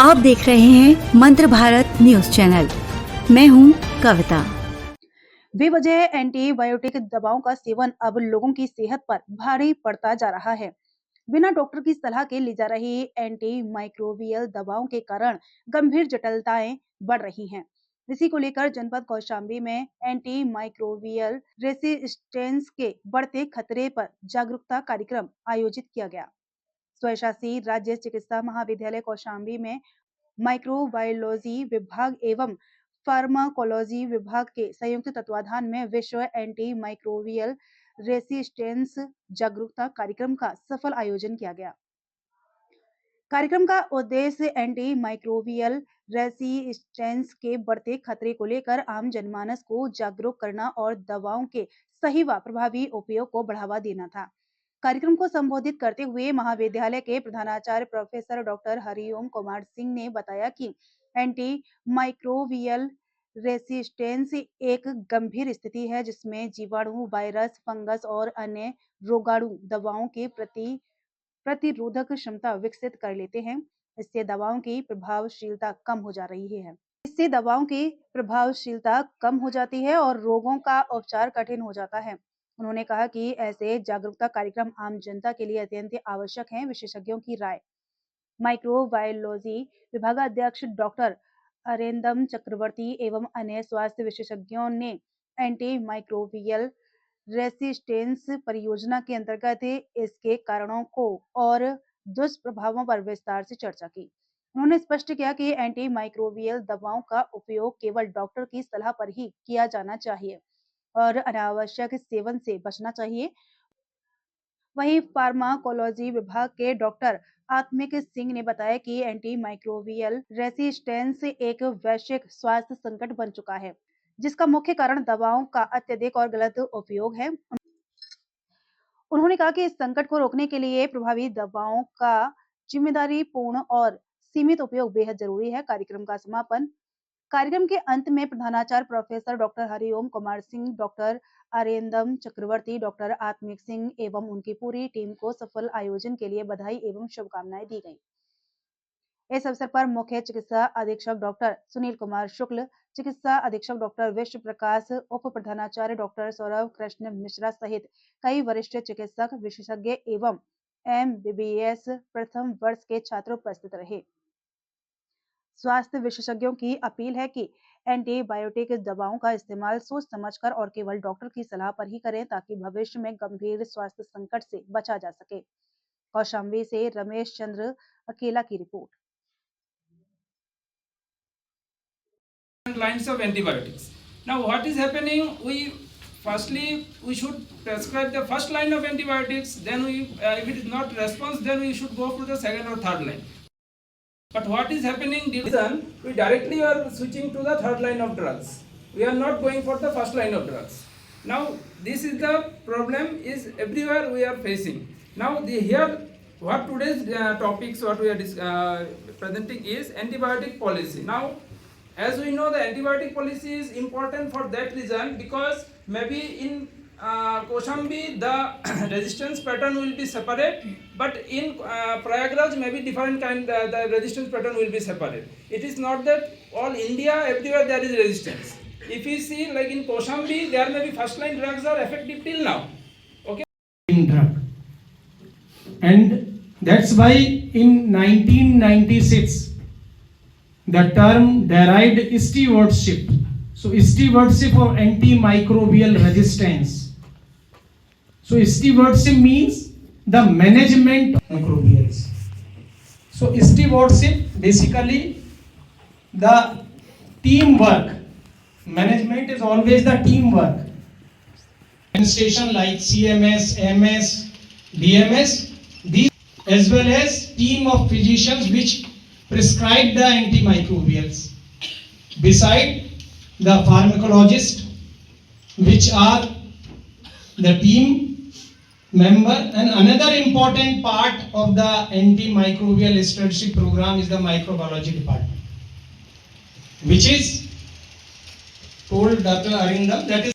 आप देख रहे हैं मंत्र भारत न्यूज चैनल। मैं हूं कविता। बेवजह एंटीबायोटिक दवाओं का सेवन अब लोगों की सेहत पर भारी पड़ता जा रहा है। बिना डॉक्टर की सलाह के ली जा रही एंटी माइक्रोबियल दवाओं के कारण गंभीर जटिलताएं बढ़ रही हैं। इसी को लेकर जनपद कौशाम्बी में एंटी माइक्रोबियल रेसिस्टेंस के बढ़ते खतरे पर जागरूकता कार्यक्रम आयोजित किया गया। स्वशासी राज्य चिकित्सा महाविद्यालय कौशाम्बी में माइक्रोबायोलॉजी विभाग एवं फार्माकोलॉजी विभाग के संयुक्त तत्वाधान में विश्व एंटी माइक्रोबियल रेसिस्टेंस जागरूकता कार्यक्रम का सफल आयोजन किया गया। कार्यक्रम का उद्देश्य एंटी माइक्रोबियल रेसिस्टेंस के बढ़ते खतरे को लेकर आम जनमानस को जागरूक करना और दवाओं के सही व प्रभावी उपयोग को बढ़ावा देना था। कार्यक्रम को संबोधित करते हुए महाविद्यालय के प्रधानाचार्य प्रोफेसर डॉक्टर हरिओम कुमार सिंह ने बताया कि एंटी माइक्रोबियल रेसिस्टेंस एक गंभीर स्थिति है जिसमें जीवाणु, वायरस, फंगस और अन्य रोगाणु दवाओं के प्रति प्रतिरोधक क्षमता विकसित कर लेते हैं। इससे दवाओं की प्रभावशीलता कम हो जा रही है। इससे दवाओं की प्रभावशीलता कम हो जाती है और रोगों का उपचार कठिन हो जाता है। उन्होंने कहा कि ऐसे जागरूकता कार्यक्रम आम जनता के लिए अत्यंत आवश्यक हैं। विशेषज्ञों की राय। माइक्रोबायोलॉजी विभागाध्यक्ष डॉक्टर अरिंदम चक्रवर्ती एवं अन्य स्वास्थ्य विशेषज्ञों ने एंटी माइक्रोबियल रेसिस्टेंस परियोजना के अंतर्गत इसके कारणों को और दुष्प्रभावों पर विस्तार से चर्चा की। उन्होंने स्पष्ट किया कि एंटी माइक्रोबियल दवाओं का उपयोग केवल डॉक्टर की सलाह पर ही किया जाना चाहिए और अनावश्यक सेवन से बचना चाहिए। वहीं फार्माकोलॉजी विभाग के डॉक्टर आत्मिक सिंह ने बताया कि एंटी माइक्रोबियल रेसिस्टेंस एक वैश्विक स्वास्थ्य संकट बन चुका है जिसका मुख्य कारण दवाओं का अत्यधिक और गलत उपयोग है। उन्होंने कहा कि इस संकट को रोकने के लिए प्रभावी दवाओं का जिम्मेदारी पूर्ण और सीमित उपयोग बेहद जरूरी है। कार्यक्रम के अंत में प्रधानाचार्य professor doctor Hariom Kumar Singh, doctor Arindam Chakraborty, doctor Atmik Singh एवं उनकी पूरी टीम को सफल आयोजन के लिए बधाई एवं शुभकामनाएं दी गई। इस अवसर पर मुख्य चिकित्सा अधीक्षक डॉक्टर सुनील कुमार शुक्ल, चिकित्सा अधीक्षक डॉक्टर विश्व प्रकाश, उप प्रधानाचार्य डॉक्टर सौरभ कृष्ण मिश्रा सहित कई वरिष्ठ चिकित्सक, विशेषज्ञ एवं MBBS प्रथम वर्ष के छात्र उपस्थित रहे। स्वास्थ्य विशेषज्ञों की अपील है कि एंटीबायोटिक दवाओं का इस्तेमाल सोच समझकर और केवल डॉक्टर की सलाह पर ही करें ताकि भविष्य में गंभीर स्वास्थ्य संकट से बचा जा सके। कौशाम्बी से रमेश चंद्र अकेला की report. Lines of antibiotics. Now what is happening, firstly we should prescribe the first line of antibiotics, then if it is not response, then we should go for the second or third line. But what is happening, we directly are switching to the third line of drugs. We are not going for the first line of drugs. Now this is the problem is everywhere we are facing. Now here what today's topics what we are presenting is antibiotic policy. Now as we know, the antibiotic policy is important for that reason because maybe in Koshambi the resistance pattern will be separate, but in Prayagraj maybe different kind the resistance pattern will be separate. It is not that all India everywhere there is resistance. If you see like in Koshambi there may be first line drugs are effective till now. Okay. Drug. And that's why in 1996 the term derived stewardship. So stewardship of antimicrobial resistance. So stewardship means the management of microbials. So stewardship basically the teamwork. Management is always the teamwork. Administration like CMS, MS, DMS, these as well as team of physicians which prescribe the antimicrobials. Beside the pharmacologist, which are the team member, and another important part of the antimicrobial stewardship program is the microbiology department, which is told Dr. Arindam, that is